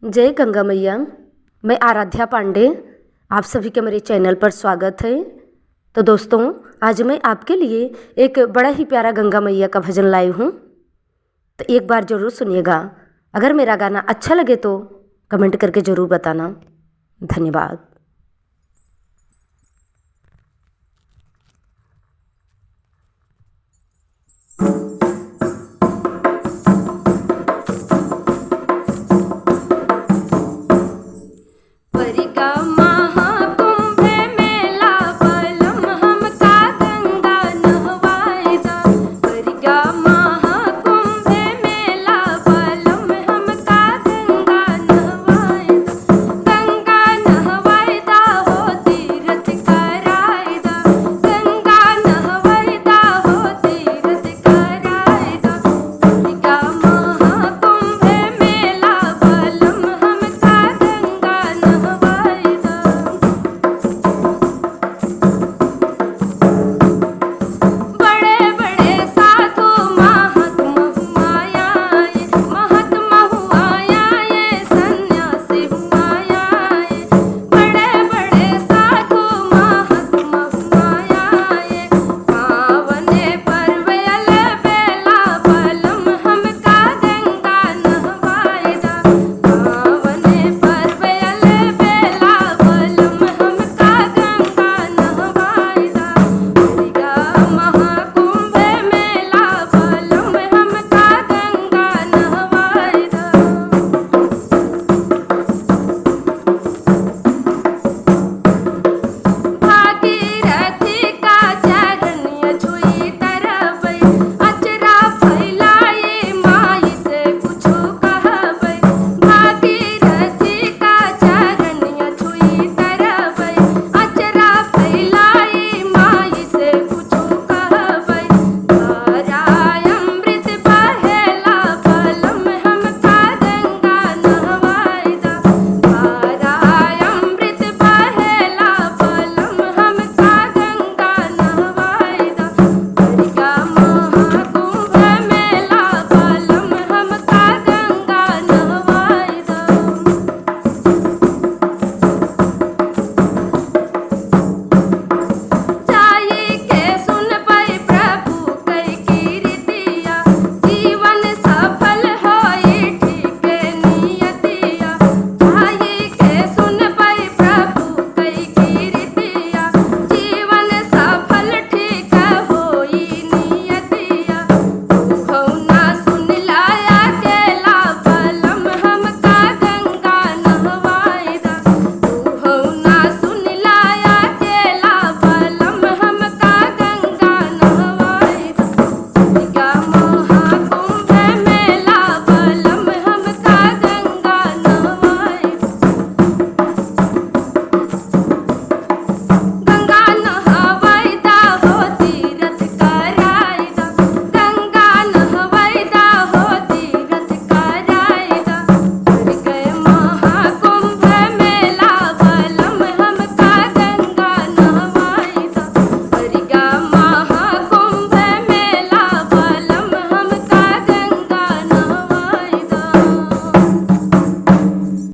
जय गंगा मैया। मैं आराध्या पांडे, आप सभी के मेरे चैनल पर स्वागत है। तो दोस्तों, आज मैं आपके लिए एक बड़ा ही प्यारा गंगा मैया का भजन लाई हूँ, तो एक बार ज़रूर सुनिएगा। अगर मेरा गाना अच्छा लगे तो कमेंट करके ज़रूर बताना। धन्यवाद।